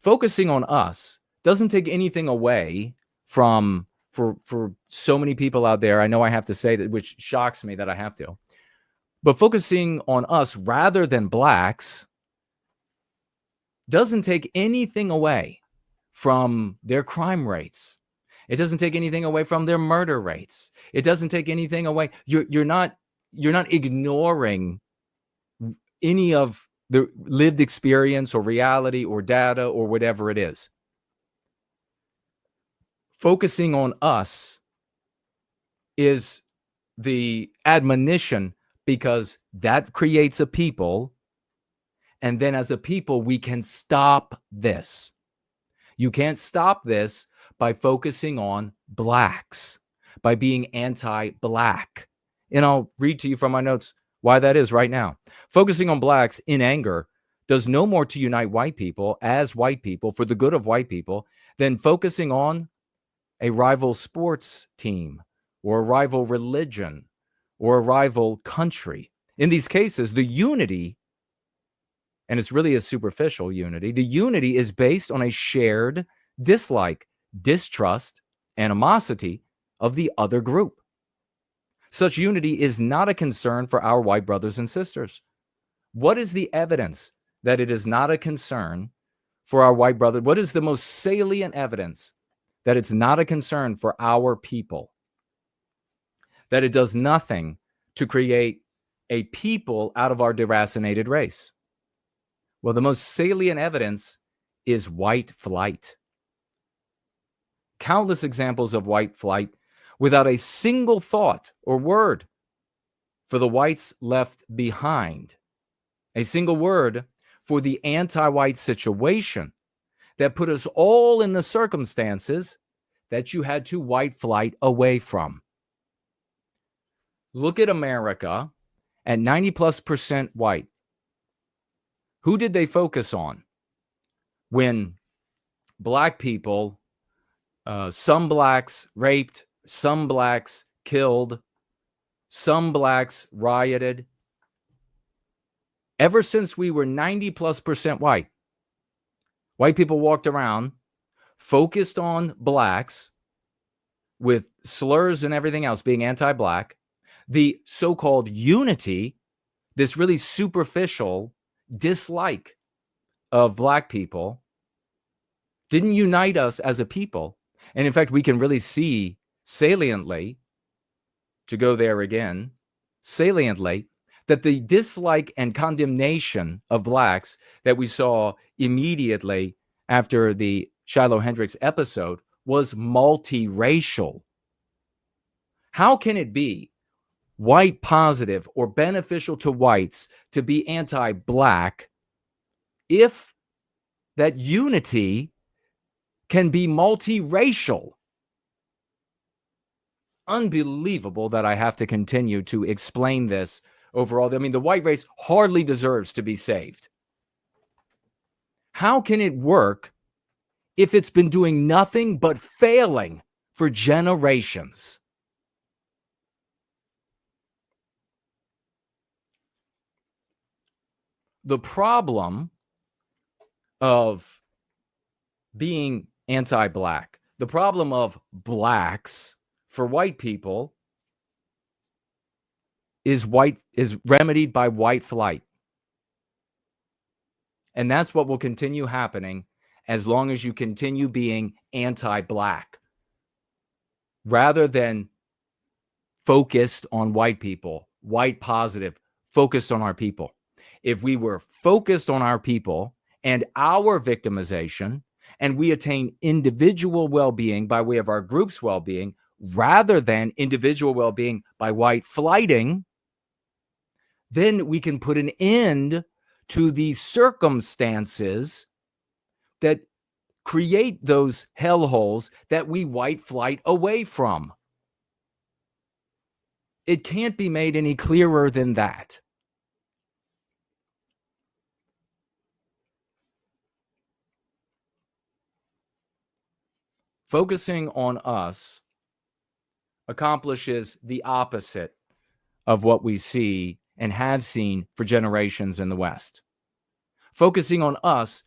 Focusing on us doesn't take anything away from for so many people out there. I know I have to say that, which shocks me that I have to. But focusing on us rather than blacks doesn't take anything away from their crime rates. It doesn't take anything away from their murder rates. It doesn't take anything away. You're not ignoring any of the lived experience or reality or data or whatever it is. Focusing on us is the admonition, because that creates a people. And then as a people, we can stop this. You can't stop this by focusing on blacks, by being anti-black. And I'll read to you from my notes why that is right now. Focusing on blacks in anger does no more to unite white people as white people for the good of white people than focusing on a rival sports team or a rival religion or a rival country. In these cases, the unity, and it's really a superficial unity, the unity is based on a shared dislike, distrust, animosity of the other group. Such unity is not a concern for our white brothers and sisters. What is the evidence that it is not a concern for our white brother? What is the most salient evidence that it's not a concern for our people? That it does nothing to create a people out of our deracinated race? Well, the most salient evidence is white flight. Countless examples of white flight without a single thought or word for the whites left behind. A single word for the anti-white situation that put us all in the circumstances that you had to white flight away from. Look at America at 90+% white. Who did they focus on when black people, some blacks raped, some blacks killed, some blacks rioted? Ever since we were 90+% white, white people walked around focused on blacks with slurs and everything else, being anti-black. The so-called unity, this really superficial dislike of black people, didn't unite us as a people. And in fact, we can really see saliently, to go there again, saliently, that the dislike and condemnation of blacks that we saw immediately after the Shiloh Hendricks episode was multiracial. How can it be white positive or beneficial to whites to be anti-black if that unity can be multiracial? Unbelievable that I have to continue to explain this overall. I mean, the white race hardly deserves to be saved. How can it work if it's been doing nothing but failing for generations? The problem of being anti-black, the problem of blacks for white people is remedied by white flight. And that's what will continue happening as long as you continue being anti-black rather than focused on white people, white positive, focused on our people. If we were focused on our people and our victimization, and we attain individual well-being by way of our group's well-being, rather than individual well-being by white flighting, then we can put an end to the circumstances that create those hellholes that we white flight away from. It can't be made any clearer than that. Focusing on us accomplishes the opposite of what we see and have seen for generations in the West. Focusing on us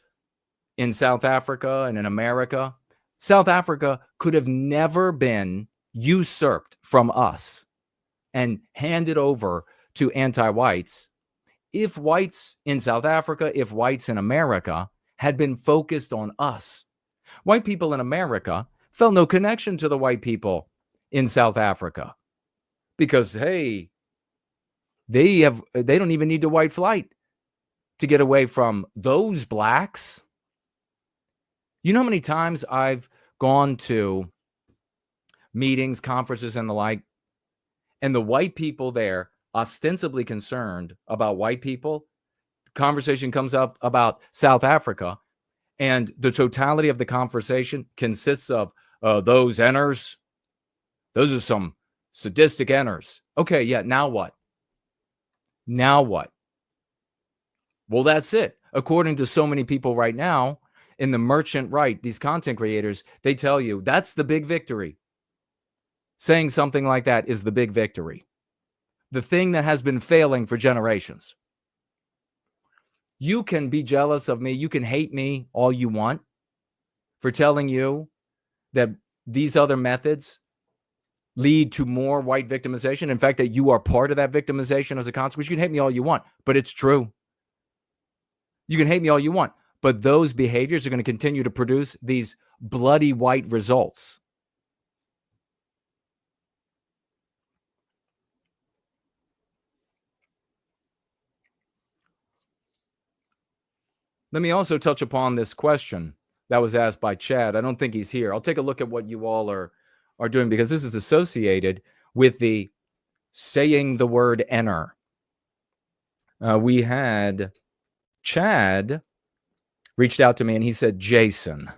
in South Africa and in America. South Africa could have never been usurped from us and handed over to anti-whites if whites in South Africa, if whites in America had been focused on us. White people in America felt no connection to the white people in South Africa because, hey, they don't even need the white flight to get away from those blacks. You know how many times I've gone to meetings, conferences, and the like, and the white people there, ostensibly concerned about white people, conversation comes up about South Africa, and the totality of the conversation consists of those enners. Those are some sadistic enners. Okay, yeah, now what? Now what? Well, that's it. According to so many people right now in the merchant right, these content creators, they tell you that's the big victory. Saying something like that is the big victory. The thing that has been failing for generations. You can be jealous of me. You can hate me all you want for telling you that these other methods lead to more white victimization. In fact, that you are part of that victimization as a consequence. You can hate me all you want, but it's true. You can hate me all you want, but those behaviors are going to continue to produce these bloody white results. Let me also touch upon this question that was asked by Chad. I don't think he's here. I'll take a look at what you all are doing because this is associated with the saying the word enter. We had Chad reached out to me and he said, Jason,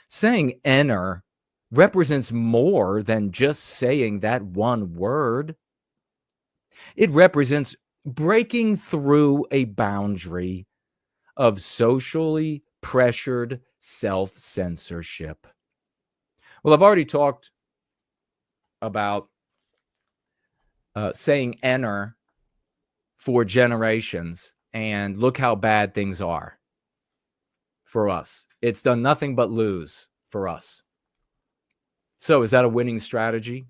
saying enter represents more than just saying that one word. It represents breaking through a boundary of socially pressured self-censorship. Well, I've already talked about saying enter for generations, and look how bad things are for us. It's done nothing but lose for us. So is that a winning strategy?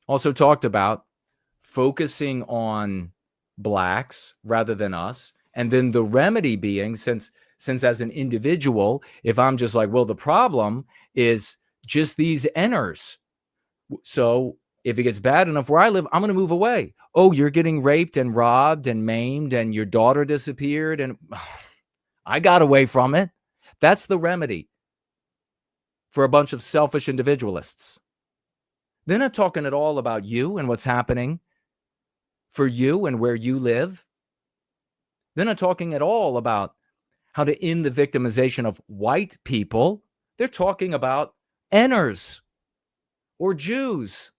Also talked about focusing on blacks rather than us. And then the remedy being, since as an individual, if I'm just like, well, the problem is just these enners. So if it gets bad enough where I live, I'm going to move away. Oh, you're getting raped and robbed and maimed and your daughter disappeared and I got away from it. That's the remedy for a bunch of selfish individualists. They're not talking at all about you and what's happening for you and where you live. They're not talking at all about how to end the victimization of white people. They're talking about enners or Jews.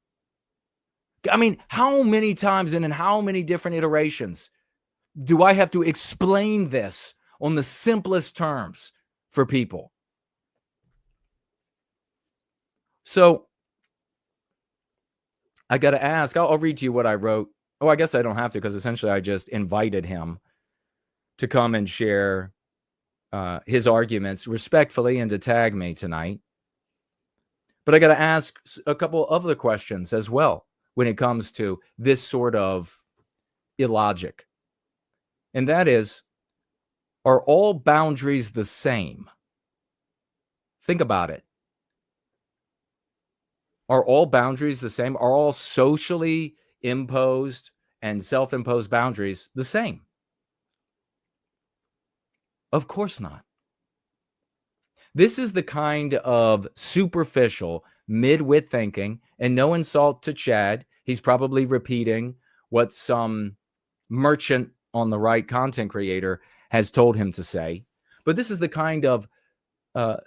I mean, how many times and in how many different iterations do I have to explain this on the simplest terms for people? So I got to ask, I'll read to you what I wrote. Oh, I guess I don't have to because essentially I just invited him to come and share his arguments respectfully and to tag me tonight. But I got to ask a couple other questions as well when it comes to this sort of illogic. And that is, are all boundaries the same? Think about it. Are all boundaries the same? Are all socially imposed and self-imposed boundaries the same? Of course not. This is the kind of superficial, mid-wit thinking, and no insult to Chad. He's probably repeating what some merchant on the right content creator has told him to say. But this is the kind of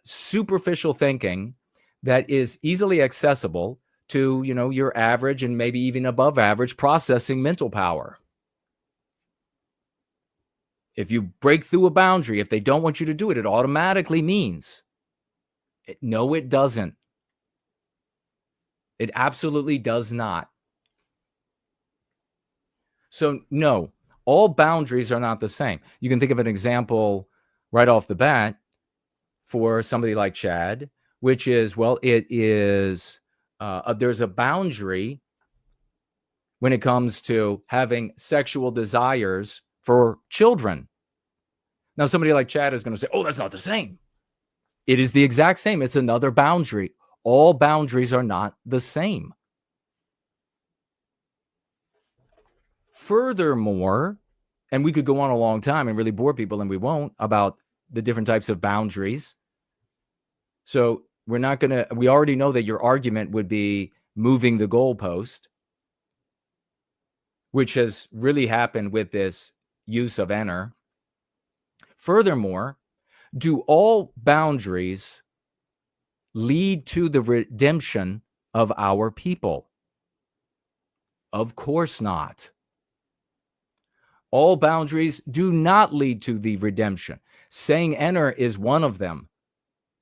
superficial thinking that is easily accessible to, your average and maybe even above average processing mental power. If you break through a boundary, if they don't want you to do it, it automatically means. No, it doesn't. It absolutely does not. So no, all boundaries are not the same. You can think of an example right off the bat for somebody like Chad, which is, well, it is, there's a boundary when it comes to having sexual desires for children. Now, somebody like Chad is going to say, oh, that's not the same. It is the exact same. It's another boundary. All boundaries are not the same. Furthermore, and we could go on a long time and really bore people, and we won't, about the different types of boundaries. So we already know that your argument would be moving the goalpost, which has really happened with this use of enter. Furthermore, do all boundaries lead to the redemption of our people? Of course not. All boundaries do not lead to the redemption. Saying enter is one of them.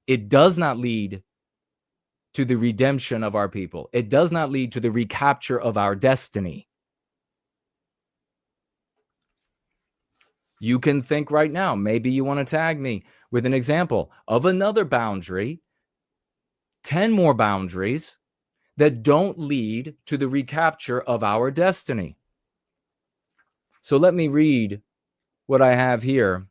It does not lead to the redemption of our people. It does not lead to the recapture of our destiny. You can think right now, maybe you want to tag me with an example of another boundary, 10 more boundaries that don't lead to the recapture of our destiny. So let me read what I have here.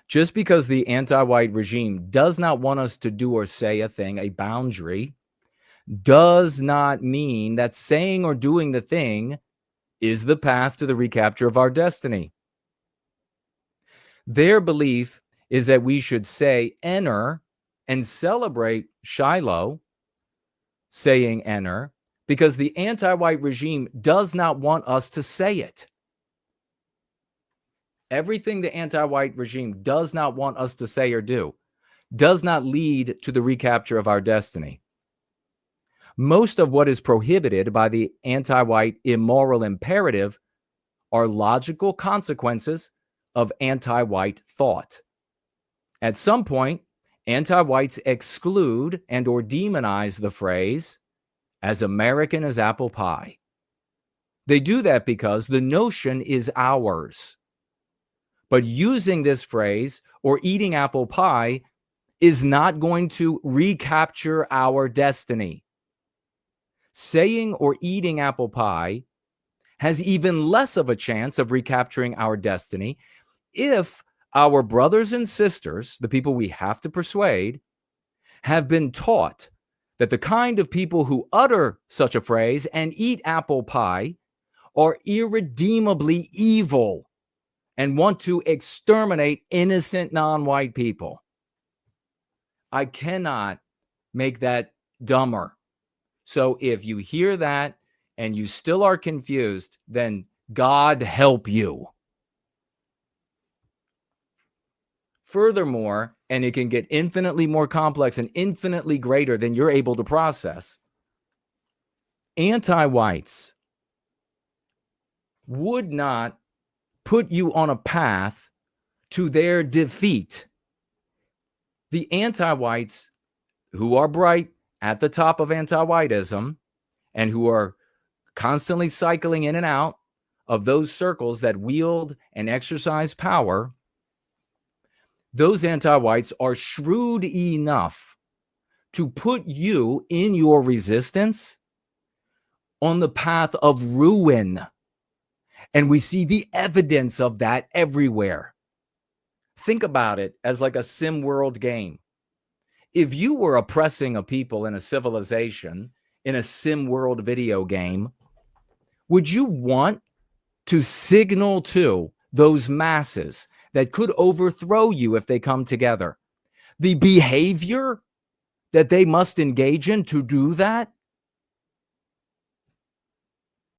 Just because the anti-white regime does not want us to do or say a thing, a boundary, does not mean that saying or doing the thing is the path to the recapture of our destiny. Their belief is that we should say enter and celebrate Shiloh, saying enter, because the anti-white regime does not want us to say it. Everything the anti-white regime does not want us to say or do does not lead to the recapture of our destiny. Most of what is prohibited by the anti-white immoral imperative are logical consequences of anti-white thought. At some point, anti-whites exclude and or demonize the phrase as American as apple pie. They do that because the notion is ours. But using this phrase or eating apple pie is not going to recapture our destiny. Saying or eating apple pie has even less of a chance of recapturing our destiny if our brothers and sisters, the people we have to persuade, have been taught that the kind of people who utter such a phrase and eat apple pie are irredeemably evil and want to exterminate innocent non-white people. I cannot make that dumber. So if you hear that and you still are confused, then God help you. Furthermore, and it can get infinitely more complex and infinitely greater than you're able to process, anti-whites would not put you on a path to their defeat. The anti-whites who are bright at the top of anti-whiteism and who are constantly cycling in and out of those circles that wield and exercise power, those anti-whites are shrewd enough to put you in your resistance on the path of ruin. And we see the evidence of that everywhere. Think about it as like a sim world game. If you were oppressing a people in a civilization in a sim world video game, would you want to signal to those masses that could overthrow you if they come together the behavior that they must engage in to do that?